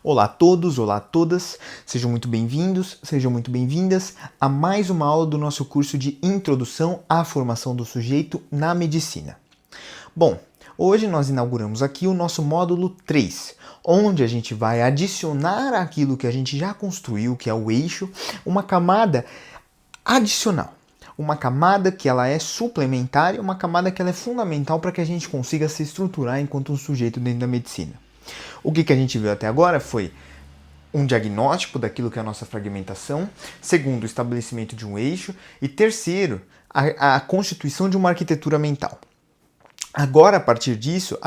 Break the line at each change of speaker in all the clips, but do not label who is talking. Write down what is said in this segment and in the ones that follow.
Olá a todos, olá a todas, sejam muito bem-vindos, sejam muito bem-vindas a mais uma aula do nosso curso de Introdução à Formação do Sujeito na Medicina. Bom, hoje nós inauguramos aqui o nosso módulo 3, onde a gente vai adicionar àquilo que a gente já construiu, que é o eixo, uma camada adicional. Uma camada que ela é suplementar e uma camada que ela é fundamental para que a gente consiga se estruturar enquanto um sujeito dentro da medicina. O que a gente viu até agora foi um diagnóstico daquilo que é a nossa fragmentação, segundo, o estabelecimento de um eixo e terceiro, a constituição de uma arquitetura mental. Agora, a partir disso,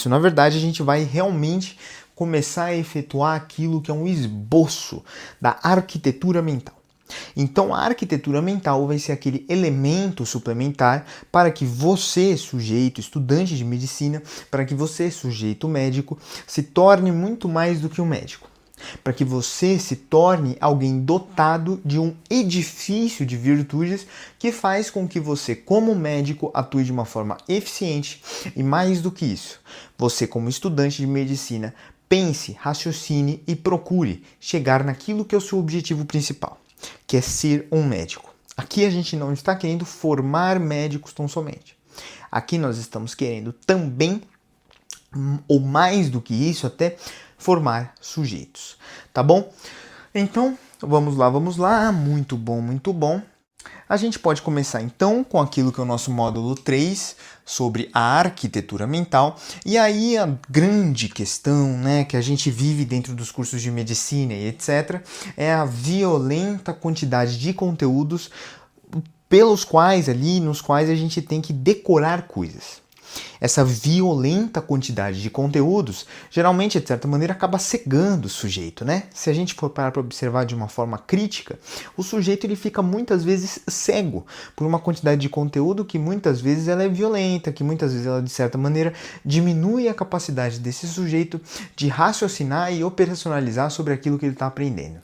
na verdade, a gente vai realmente começar a efetuar aquilo que é um esboço da arquitetura mental. Então, a arquitetura mental vai ser aquele elemento suplementar para que você, sujeito, estudante de medicina, para que você, sujeito médico, se torne muito mais do que um médico. Para que você se torne alguém dotado de um edifício de virtudes que faz com que você, como médico, atue de uma forma eficiente e, mais do que isso, você, como estudante de medicina, pense, raciocine e procure chegar naquilo que é o seu objetivo principal, que é ser um médico. Aqui a gente não está querendo formar médicos tão somente. Aqui nós estamos querendo também, ou mais do que isso até, formar sujeitos, tá bom? Então, vamos lá, muito bom, muito bom. A gente pode começar então com aquilo que é o nosso módulo 3 sobre a arquitetura mental. E aí a grande questão, né, que a gente vive dentro dos cursos de medicina e etc, é a violenta quantidade de conteúdos nos quais a gente tem que decorar coisas. Essa violenta quantidade de conteúdos, geralmente, de certa maneira, acaba cegando o sujeito, né? Se a gente for parar para observar de uma forma crítica, o sujeito ele fica muitas vezes cego por uma quantidade de conteúdo que muitas vezes ela é violenta, que muitas vezes ela, de certa maneira, diminui a capacidade desse sujeito de raciocinar e operacionalizar sobre aquilo que ele está aprendendo.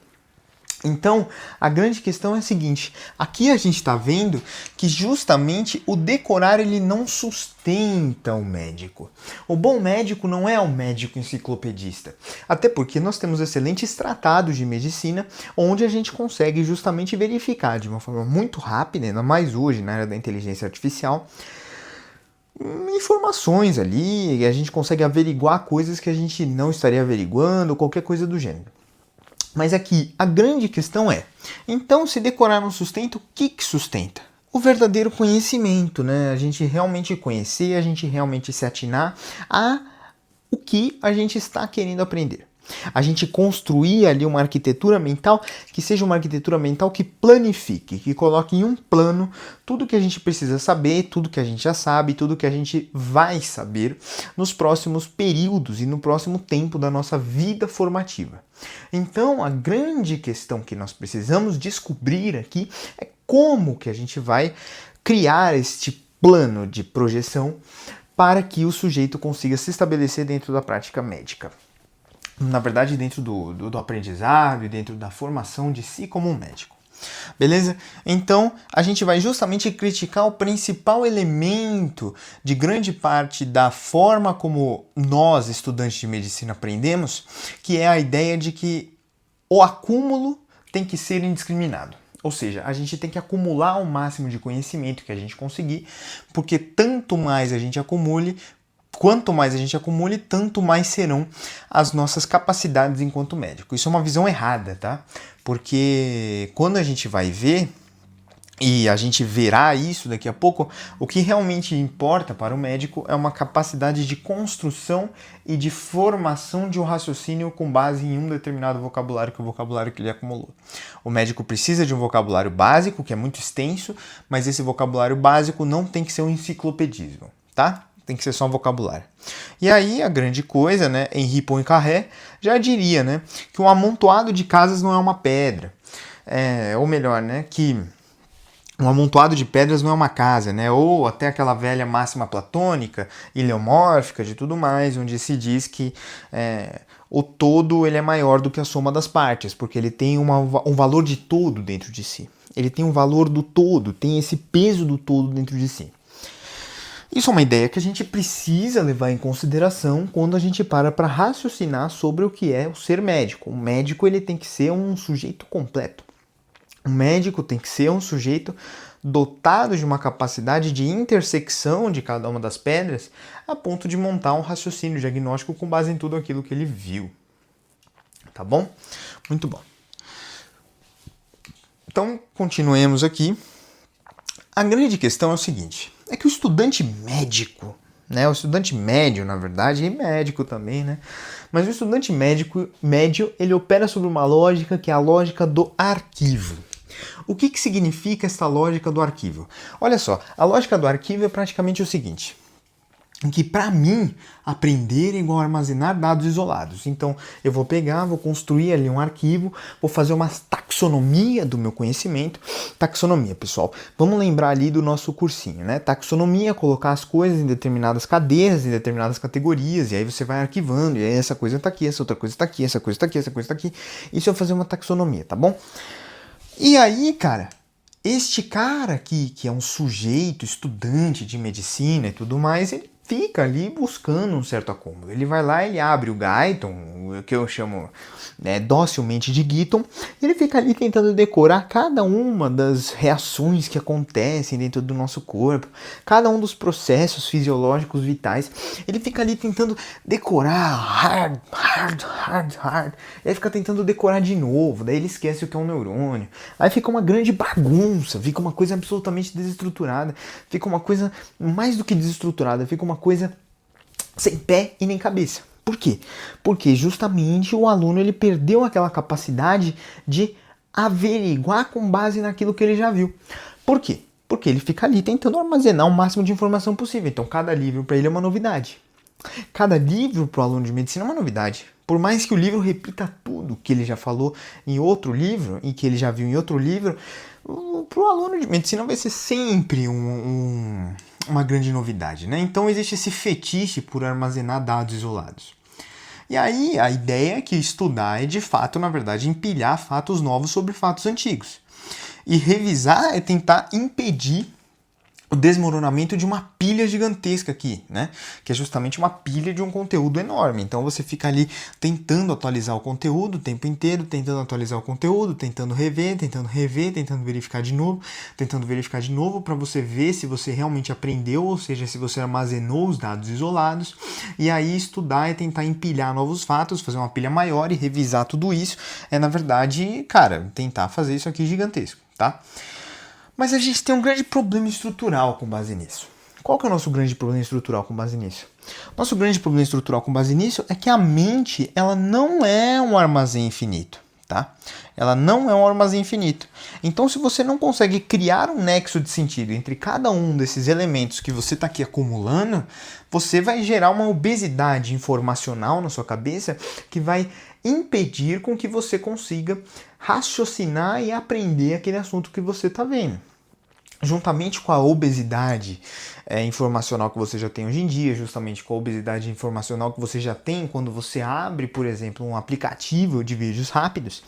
Então, a grande questão é a seguinte, aqui a gente está vendo que justamente o decorar ele não sustenta o médico. O bom médico não é um médico enciclopedista, até porque nós temos excelentes tratados de medicina onde a gente consegue justamente verificar de uma forma muito rápida, ainda mais hoje na era da inteligência artificial, informações ali, e a gente consegue averiguar coisas que a gente não estaria averiguando, qualquer coisa do gênero. Mas aqui, a grande questão é, então se decorar não sustenta, o que sustenta? O verdadeiro conhecimento, né? A gente realmente conhecer, a gente realmente se atinar a o que a gente está querendo aprender. A gente construir ali uma arquitetura mental que seja uma arquitetura mental que planifique, que coloque em um plano tudo que a gente precisa saber, tudo que a gente já sabe, tudo que a gente vai saber nos próximos períodos e no próximo tempo da nossa vida formativa. Então, a grande questão que nós precisamos descobrir aqui é como que a gente vai criar este plano de projeção para que o sujeito consiga se estabelecer dentro da prática médica. Na verdade, dentro do aprendizado e dentro da formação de si como um médico. Beleza? Então, a gente vai justamente criticar o principal elemento de grande parte da forma como nós, estudantes de medicina, aprendemos, que é a ideia de que o acúmulo tem que ser indiscriminado. Ou seja, a gente tem que acumular o máximo de conhecimento que a gente conseguir, porque quanto mais a gente acumule, tanto mais serão as nossas capacidades enquanto médico. Isso é uma visão errada, tá? Porque quando a gente vai ver, e a gente verá isso daqui a pouco, o que realmente importa para o médico é uma capacidade de construção e de formação de um raciocínio com base em um determinado vocabulário, que é o vocabulário que ele acumulou. O médico precisa de um vocabulário básico, que é muito extenso, mas esse vocabulário básico não tem que ser um enciclopedismo, tá? Tem que ser só um vocabulário. E aí, a grande coisa, né, Henri Poincaré já diria, né, que um amontoado de casas não é uma pedra. Ou melhor, né, que um amontoado de pedras não é uma casa, né, ou até aquela velha máxima platônica, eleomórfica, de tudo mais, onde se diz que o todo ele é maior do que a soma das partes, porque ele tem um valor de todo dentro de si. Ele tem um valor do todo, tem esse peso do todo dentro de si. Isso é uma ideia que a gente precisa levar em consideração quando a gente para raciocinar sobre o que é o ser médico. O médico ele tem que ser um sujeito completo. O médico tem que ser um sujeito dotado de uma capacidade de intersecção de cada uma das pedras a ponto de montar um raciocínio diagnóstico com base em tudo aquilo que ele viu. Tá bom? Muito bom. Então, continuemos aqui. A grande questão é o seguinte, é que o estudante médico, né, o estudante médio, na verdade, e médico também, né, mas o estudante médio, ele opera sobre uma lógica que é a lógica do arquivo. O que significa essa lógica do arquivo? Olha só, a lógica do arquivo é praticamente o seguinte, que para mim, aprender é igual a armazenar dados isolados. Então, eu vou pegar, vou construir ali um arquivo, vou fazer uma taxonomia do meu conhecimento. Taxonomia, pessoal, vamos lembrar ali do nosso cursinho, né? Taxonomia, colocar as coisas em determinadas cadeiras, em determinadas categorias, e aí você vai arquivando, e aí essa coisa tá aqui, essa outra coisa tá aqui, essa coisa tá aqui, essa coisa tá aqui. Isso é fazer uma taxonomia, tá bom? E aí, cara, este cara aqui, que é um sujeito, estudante de medicina e tudo mais, ele fica ali buscando um certo acúmulo. Ele vai lá, ele abre o Guyton, o que eu chamo docilmente de Guyton, e ele fica ali tentando decorar cada uma das reações que acontecem dentro do nosso corpo, cada um dos processos fisiológicos vitais. Ele fica ali tentando decorar hard. E aí fica tentando decorar de novo, daí ele esquece o que é um neurônio. Aí fica uma grande bagunça, fica uma coisa absolutamente desestruturada, fica uma coisa mais do que desestruturada, fica uma coisa sem pé e nem cabeça. Por quê? Porque justamente o aluno ele perdeu aquela capacidade de averiguar com base naquilo que ele já viu. Por quê? Porque ele fica ali tentando armazenar o máximo de informação possível. Então cada livro para ele é uma novidade. Cada livro para o aluno de medicina é uma novidade. Por mais que o livro repita tudo que ele já falou em outro livro e que ele já viu em outro livro, para o aluno de medicina vai ser sempre uma grande novidade, né? Então existe esse fetiche por armazenar dados isolados. E aí a ideia é que estudar é de fato, na verdade, empilhar fatos novos sobre fatos antigos. E revisar é tentar impedir o desmoronamento de uma pilha gigantesca aqui, né? Que é justamente uma pilha de um conteúdo enorme. Então você fica ali tentando atualizar o conteúdo o tempo inteiro, tentando atualizar o conteúdo, tentando rever, tentando verificar de novo para você ver se você realmente aprendeu, ou seja, se você armazenou os dados isolados. E aí estudar é tentar empilhar novos fatos, fazer uma pilha maior e revisar tudo isso. É, na verdade, cara, tentar fazer isso aqui gigantesco, tá? Mas a gente tem um grande problema estrutural com base nisso. Qual que é o nosso grande problema estrutural com base nisso? Nosso grande problema estrutural com base nisso é que a mente, ela não é um armazém infinito, tá? Ela não é um armazém infinito. Então, se você não consegue criar um nexo de sentido entre cada um desses elementos que você está aqui acumulando, você vai gerar uma obesidade informacional na sua cabeça que vai impedir com que você consiga raciocinar e aprender aquele assunto que você está vendo. Juntamente com a obesidade informacional que você já tem hoje em dia, justamente com a obesidade informacional que você já tem quando você abre, por exemplo, um aplicativo de vídeos rápidos,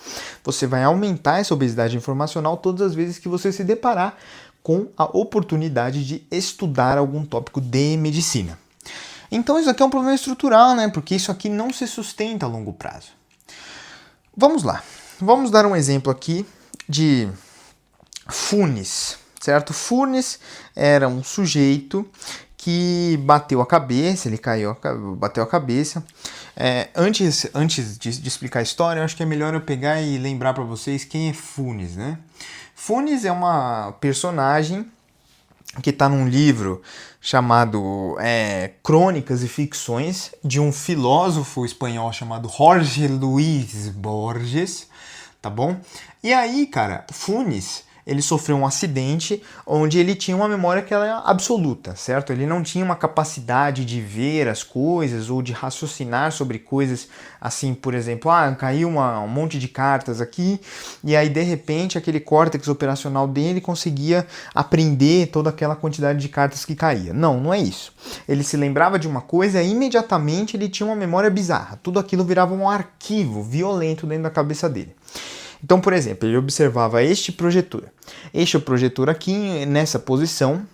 você vai aumentar essa obesidade informacional todas as vezes que você se deparar com a oportunidade de estudar algum tópico de medicina. Então isso aqui é um problema estrutural, né? Porque isso aqui não se sustenta a longo prazo. Vamos lá. Vamos dar um exemplo aqui de Funes, certo? Funes era um sujeito que bateu a cabeça, bateu a cabeça. Antes de explicar a história, eu acho que é melhor eu pegar e lembrar para vocês quem é Funes, né? Funes é uma personagem que está num livro chamado Crônicas e Ficções, de um filósofo espanhol chamado Jorge Luis Borges, tá bom? E aí, cara, Funes, ele sofreu um acidente onde ele tinha uma memória que era absoluta, certo? Ele não tinha uma capacidade de ver as coisas ou de raciocinar sobre coisas assim, por exemplo, caiu um monte de cartas aqui e aí de repente aquele córtex operacional dele conseguia aprender toda aquela quantidade de cartas que caía. Não é isso. Ele se lembrava de uma coisa e imediatamente ele tinha uma memória bizarra. Tudo aquilo virava um arquivo violento dentro da cabeça dele. Então, por exemplo, ele observava este projetor. Este projetor aqui, nessa posição,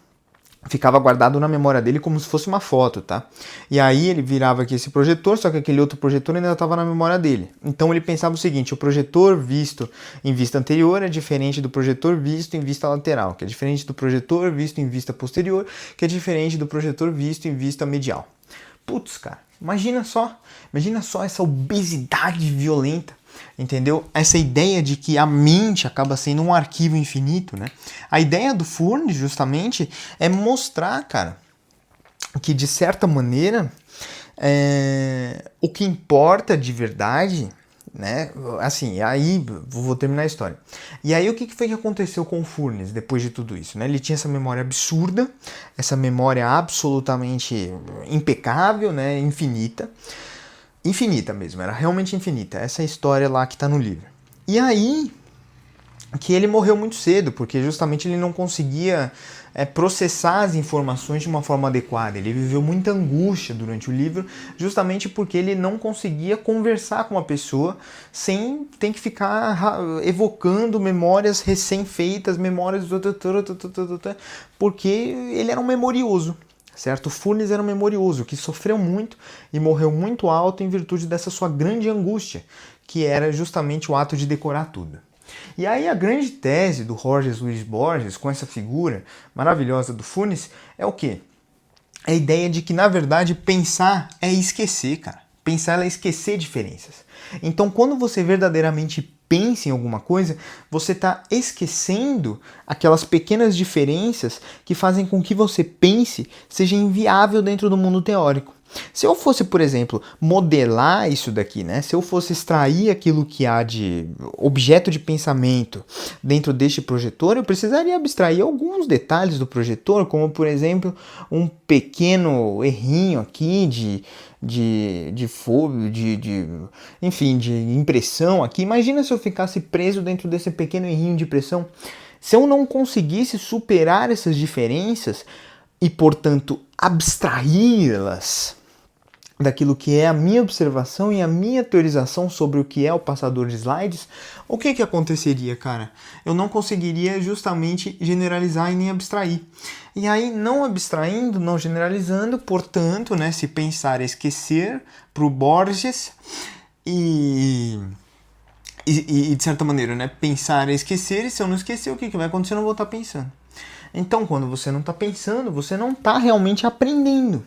ficava guardado na memória dele como se fosse uma foto, tá? E aí ele virava aqui esse projetor, só que aquele outro projetor ainda estava na memória dele. Então ele pensava o seguinte: o projetor visto em vista anterior é diferente do projetor visto em vista lateral, que é diferente do projetor visto em vista posterior, que é diferente do projetor visto em vista medial. Putz, cara, imagina só essa obesidade violenta. Entendeu? Essa ideia de que a mente acaba sendo um arquivo infinito, né? A ideia do Furnes, justamente, é mostrar, cara, que de certa maneira o que importa de verdade, né? Assim, aí vou terminar a história. E aí o que foi que aconteceu com o Furnes depois de tudo isso, né? Ele tinha essa memória absurda, essa memória absolutamente impecável, né? Infinita mesmo, era realmente infinita. Essa é a história lá que tá no livro. E aí que ele morreu muito cedo, porque justamente ele não conseguia processar as informações de uma forma adequada. Ele viveu muita angústia durante o livro, justamente porque ele não conseguia conversar com uma pessoa sem ter que ficar evocando memórias recém-feitas, memórias... porque ele era um memorioso. Certo? O Furnes era um memorioso que sofreu muito e morreu muito alto em virtude dessa sua grande angústia, que era justamente o ato de decorar tudo. E aí a grande tese do Jorge Luis Borges, com essa figura maravilhosa do Furnes, é o quê? É a ideia de que, na verdade, pensar é esquecer, cara. Pensar é esquecer diferenças. Então, quando você verdadeiramente pensa em alguma coisa, você está esquecendo aquelas pequenas diferenças que fazem com que você pense seja inviável dentro do mundo teórico. Se eu fosse, por exemplo, modelar isso daqui, né? Se eu fosse extrair aquilo que há de objeto de pensamento dentro deste projetor, eu precisaria abstrair alguns detalhes do projetor, como, por exemplo, um pequeno errinho aqui enfim, de impressão aqui. Imagina se eu ficasse preso dentro desse pequeno errinho de impressão. Se eu não conseguisse superar essas diferenças e, portanto, abstraí-las daquilo que é a minha observação e a minha teorização sobre o que é o passador de slides, o que aconteceria, cara? Eu não conseguiria justamente generalizar e nem abstrair. E aí, não abstraindo, não generalizando, portanto, né, se pensar é esquecer para o Borges e de certa maneira, né, pensar é esquecer, e se eu não esquecer, o que vai acontecer? Eu não vou estar pensando. Então, quando você não está pensando, você não está realmente aprendendo.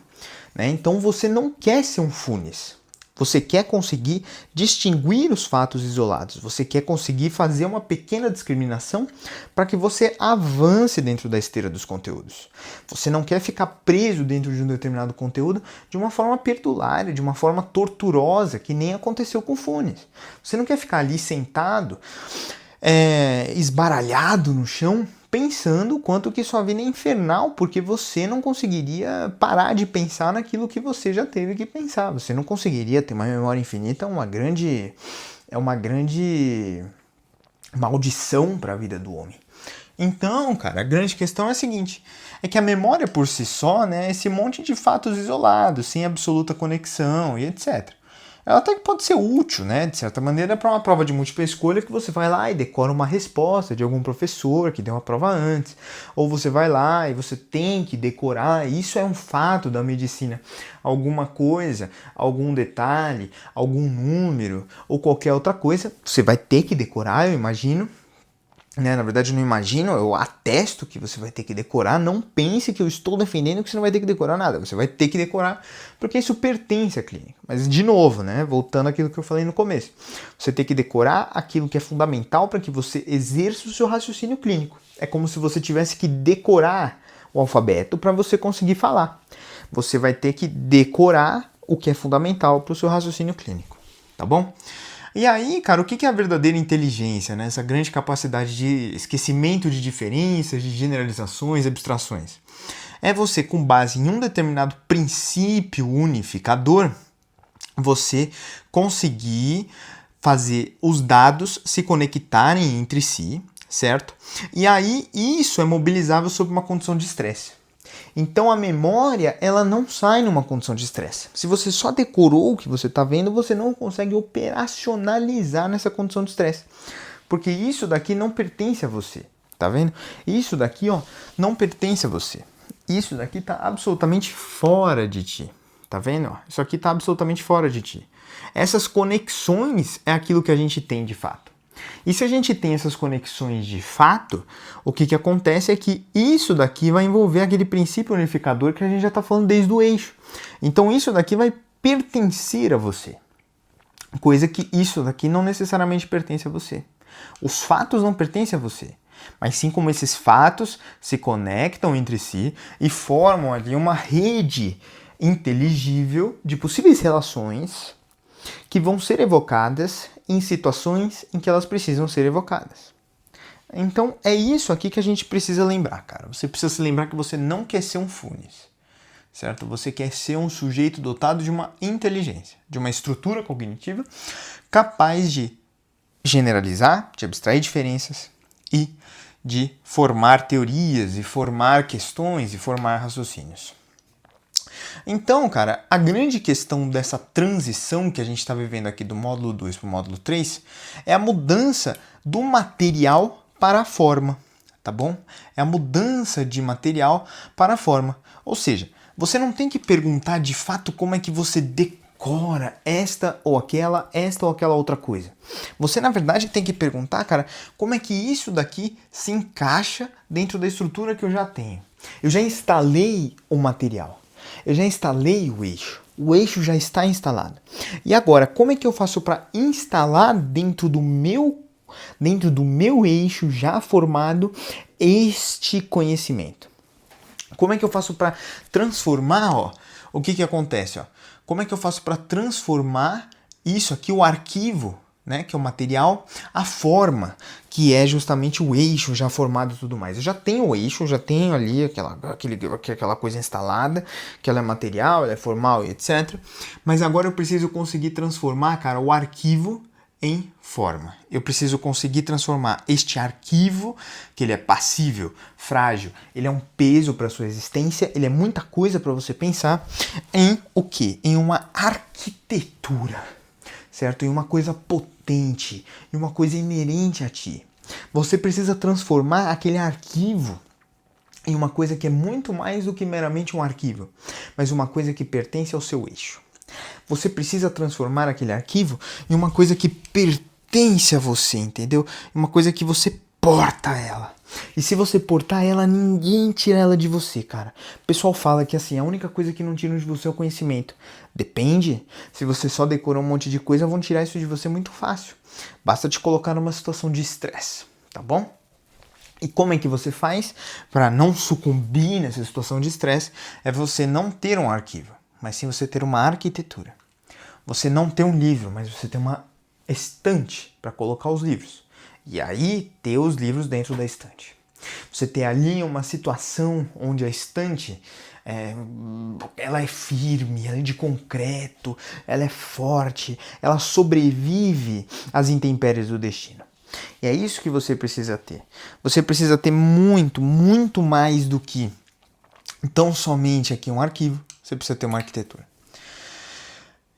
Né? Então você não quer ser um Furnes. Você quer conseguir distinguir os fatos isolados. Você quer conseguir fazer uma pequena discriminação para que você avance dentro da esteira dos conteúdos. Você não quer ficar preso dentro de um determinado conteúdo de uma forma perdulária, de uma forma torturosa, que nem aconteceu com o Furnes. Você não quer ficar ali sentado, esbaralhado no chão, pensando o quanto que sua vida é infernal, porque você não conseguiria parar de pensar naquilo que você já teve que pensar. Você não conseguiria ter uma memória infinita, é uma grande maldição para a vida do homem. Então, cara, a grande questão é a seguinte, é que a memória por si só, né, é esse monte de fatos isolados, sem absoluta conexão e etc. Ela até que pode ser útil, né, de certa maneira, para uma prova de múltipla escolha que você vai lá e decora uma resposta de algum professor que deu uma prova antes, ou você vai lá e você tem que decorar, isso é um fato da medicina, alguma coisa, algum detalhe, algum número ou qualquer outra coisa, você vai ter que decorar, eu imagino. Né? Na verdade, eu não imagino, eu atesto que você vai ter que decorar. Não pense que eu estou defendendo que você não vai ter que decorar nada. Você vai ter que decorar porque isso pertence à clínica. Mas, de novo, né? Voltando àquilo que eu falei no começo. Você tem que decorar aquilo que é fundamental para que você exerça o seu raciocínio clínico. É como se você tivesse que decorar o alfabeto para você conseguir falar. Você vai ter que decorar o que é fundamental para o seu raciocínio clínico. Tá bom? E aí, cara, o que é a verdadeira inteligência, né? Essa grande capacidade de esquecimento de diferenças, de generalizações, abstrações. É você, com base em um determinado princípio unificador, você conseguir fazer os dados se conectarem entre si, certo? E aí, isso é mobilizável sob uma condição de estresse. Então a memória, ela não sai numa condição de estresse. Se você só decorou o que você está vendo, você não consegue operacionalizar nessa condição de estresse. Porque isso daqui não pertence a você, tá vendo? Isso daqui, ó, não pertence a você. isso daqui está absolutamente fora de ti. Tá vendo? Isso aqui está absolutamente fora de ti. Essas conexões é aquilo que a gente tem de fato. E se a gente tem essas conexões de fato, o que acontece é que isso daqui vai envolver aquele princípio unificador que a gente já está falando desde o eixo. Então isso daqui vai pertencer a você. Coisa que isso daqui não necessariamente pertence a você. Os fatos não pertencem a você. Mas sim como esses fatos se conectam entre si e formam ali uma rede inteligível de possíveis relações que vão ser evocadas em situações em que elas precisam ser evocadas. Então é isso aqui que a gente precisa lembrar, cara. Você precisa se lembrar que você não quer ser um Funes, certo? Você quer ser um sujeito dotado de uma inteligência, de uma estrutura cognitiva capaz de generalizar, de abstrair diferenças e de formar teorias e formar questões e formar raciocínios. Então, cara, a grande questão dessa transição que a gente está vivendo aqui do módulo 2 para o módulo 3 é a mudança do material para a forma, tá bom? É a mudança de material para a forma. Ou seja, você não tem que perguntar de fato como é que você decora esta ou aquela outra coisa. Você, na verdade, tem que perguntar, cara, como é que isso daqui se encaixa dentro da estrutura que eu já tenho. Eu já instalei o material. Eu já instalei o eixo já está instalado. E agora, como é que eu faço para instalar dentro do meu eixo já formado este conhecimento? Como é que eu faço para transformar, ó, o que acontece, ó? Como é que eu faço para transformar isso aqui, o arquivo, né, que é o material, a forma, que é justamente o eixo já formado e tudo mais. Eu já tenho o eixo, já tenho ali aquela coisa instalada, que ela é material, ela é formal e etc. Mas agora eu preciso conseguir transformar, cara, o arquivo em forma. Eu preciso conseguir transformar este arquivo, que ele é passível, frágil, ele é um peso para sua existência, ele é muita coisa para você pensar, em o quê? Em uma arquitetura, certo? Em uma coisa potente, em uma coisa inerente a ti. Você precisa transformar aquele arquivo em uma coisa que é muito mais do que meramente um arquivo, mas uma coisa que pertence ao seu eixo. Você precisa transformar aquele arquivo em uma coisa que pertence a você, entendeu? Uma coisa que você porta ela. E se você portar ela, ninguém tira ela de você, cara. O pessoal fala que assim, a única coisa que não tira de você é o conhecimento. Depende. Se você só decorou um monte de coisa, vão tirar isso de você muito fácil. Basta te colocar numa situação de estresse, tá bom? E como é que você faz para não sucumbir nessa situação de estresse? É você não ter um arquivo, mas sim você ter uma arquitetura. Você não ter um livro, mas você ter uma estante para colocar os livros. E aí ter os livros dentro da estante. Você ter ali uma situação onde a estante ela é firme, ela é de concreto, ela é forte, ela sobrevive às intempéries do destino. E é isso que você precisa ter. Você precisa ter muito, muito mais do que tão somente aqui um arquivo. Você precisa ter uma arquitetura.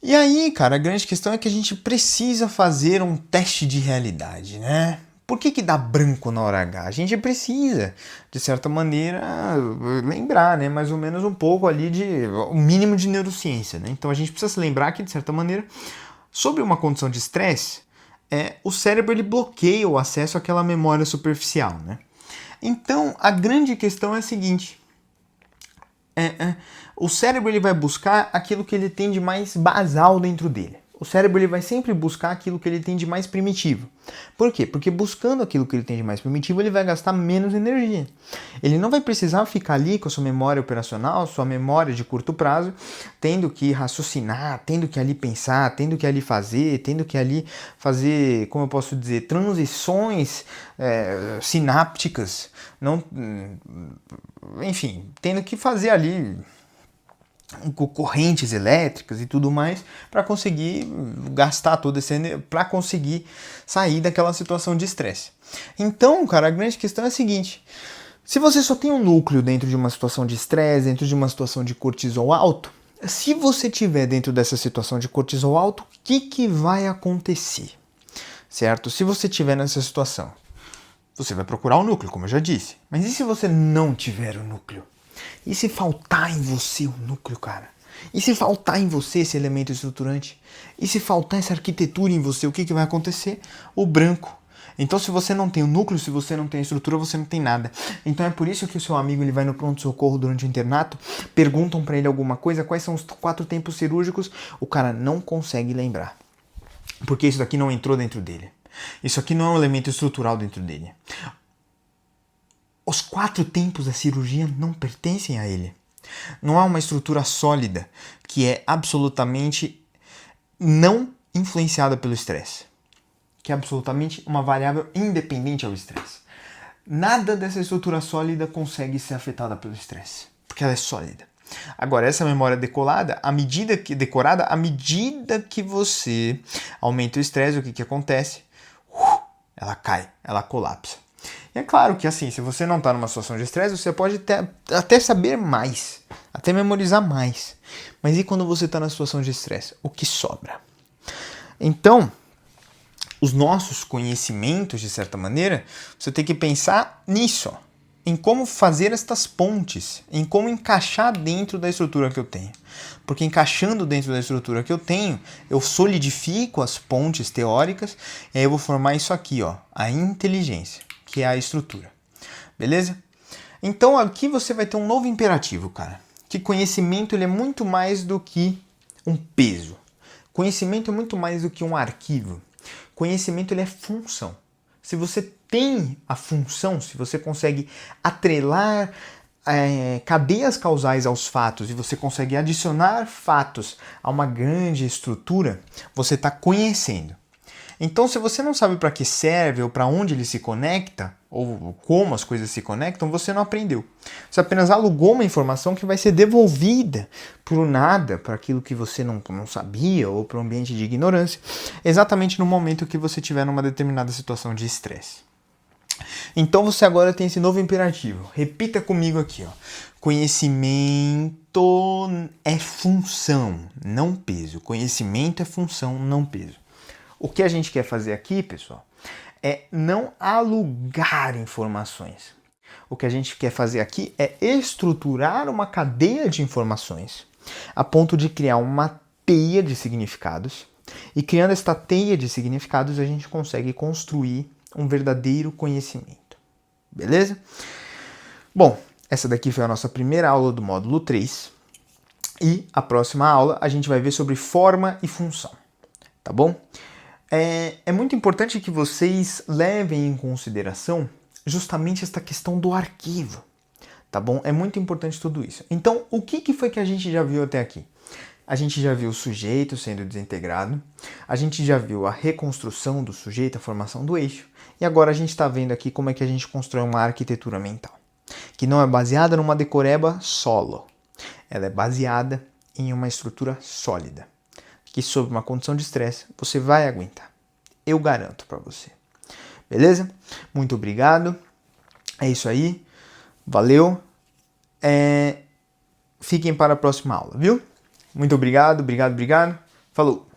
E aí, cara, a grande questão é que a gente precisa fazer um teste de realidade, né? Por que dá branco na hora H? A gente precisa, de certa maneira, lembrar, né? Mais ou menos um pouco ali o mínimo de neurociência, né? Então a gente precisa se lembrar que, de certa maneira, sobre uma condição de estresse, o cérebro ele bloqueia o acesso àquela memória superficial, né? Então a grande questão é a seguinte: o cérebro ele vai buscar aquilo que ele tem de mais basal dentro dele. O cérebro ele vai sempre buscar aquilo que ele tem de mais primitivo. Por quê? Porque buscando aquilo que ele tem de mais primitivo, ele vai gastar menos energia. Ele não vai precisar ficar ali com a sua memória operacional, sua memória de curto prazo, tendo que raciocinar, tendo que ali pensar, tendo que ali fazer, como eu posso dizer, transições sinápticas, enfim, tendo que fazer ali correntes elétricas e tudo mais para conseguir gastar toda essa energia, para conseguir sair daquela situação de estresse. Então, cara, a grande questão é a seguinte: se você só tem um núcleo dentro de uma situação de estresse, dentro de uma situação de cortisol alto, se você tiver dentro dessa situação de cortisol alto, o que vai acontecer? Certo? Se você tiver nessa situação, você vai procurar o núcleo, como eu já disse. Mas e se você não tiver o núcleo? E se faltar em você o núcleo, cara? E se faltar em você esse elemento estruturante? E se faltar essa arquitetura em você, o que, que vai acontecer? O branco. Então, se você não tem o núcleo, se você não tem a estrutura, você não tem nada. Então, é por isso que o seu amigo ele vai no pronto-socorro durante o internato, perguntam para ele alguma coisa, quais são os 4 tempos cirúrgicos, o cara não consegue lembrar. Porque isso daqui não entrou dentro dele. Isso aqui não é um elemento estrutural dentro dele. Os 4 tempos da cirurgia não pertencem a ele. Não há uma estrutura sólida que é absolutamente não influenciada pelo estresse. Que é absolutamente uma variável independente ao estresse. Nada dessa estrutura sólida consegue ser afetada pelo estresse, porque ela é sólida. Agora, essa memória decorada, à medida que você aumenta o estresse, o que acontece? Ela cai, ela colapsa. E é claro que assim, se você não está numa situação de estresse, você pode até saber mais, até memorizar mais. Mas e quando você está na situação de estresse? O que sobra? Então, os nossos conhecimentos, de certa maneira, você tem que pensar nisso, ó, em como fazer estas pontes, em como encaixar dentro da estrutura que eu tenho. Porque encaixando dentro da estrutura que eu tenho, eu solidifico as pontes teóricas e aí eu vou formar isso aqui, ó, a inteligência, que é a estrutura. Beleza? Então aqui você vai ter um novo imperativo, cara. Que conhecimento ele é muito mais do que um peso. Conhecimento é muito mais do que um arquivo. Conhecimento ele é função. Se você tem a função, se você consegue atrelar cadeias causais aos fatos e você consegue adicionar fatos a uma grande estrutura, você está conhecendo. Então, se você não sabe para que serve ou para onde ele se conecta, ou como as coisas se conectam, você não aprendeu. Você apenas alugou uma informação que vai ser devolvida por nada, para aquilo que você não sabia, ou para um ambiente de ignorância, exatamente no momento que você estiver numa determinada situação de estresse. Então você agora tem esse novo imperativo. Repita comigo aqui, ó. Conhecimento é função, não peso. Conhecimento é função, não peso. O que a gente quer fazer aqui, pessoal, é não alugar informações. O que a gente quer fazer aqui é estruturar uma cadeia de informações a ponto de criar uma teia de significados. E criando esta teia de significados, a gente consegue construir um verdadeiro conhecimento. Beleza? Bom, essa daqui foi a nossa primeira aula do módulo 3. E a próxima aula a gente vai ver sobre forma e função. Tá bom? É muito importante que vocês levem em consideração justamente esta questão do arquivo, tá bom? É muito importante tudo isso. Então, o que foi que a gente já viu até aqui? A gente já viu o sujeito sendo desintegrado, a gente já viu a reconstrução do sujeito, a formação do eixo, e agora a gente está vendo aqui como é que a gente constrói uma arquitetura mental, que não é baseada numa decoreba solo, ela é baseada em uma estrutura sólida, que sob uma condição de estresse você vai aguentar. Eu garanto para você. Beleza? Muito obrigado. É isso aí. Valeu. Fiquem para a próxima aula, viu? Muito obrigado. Falou.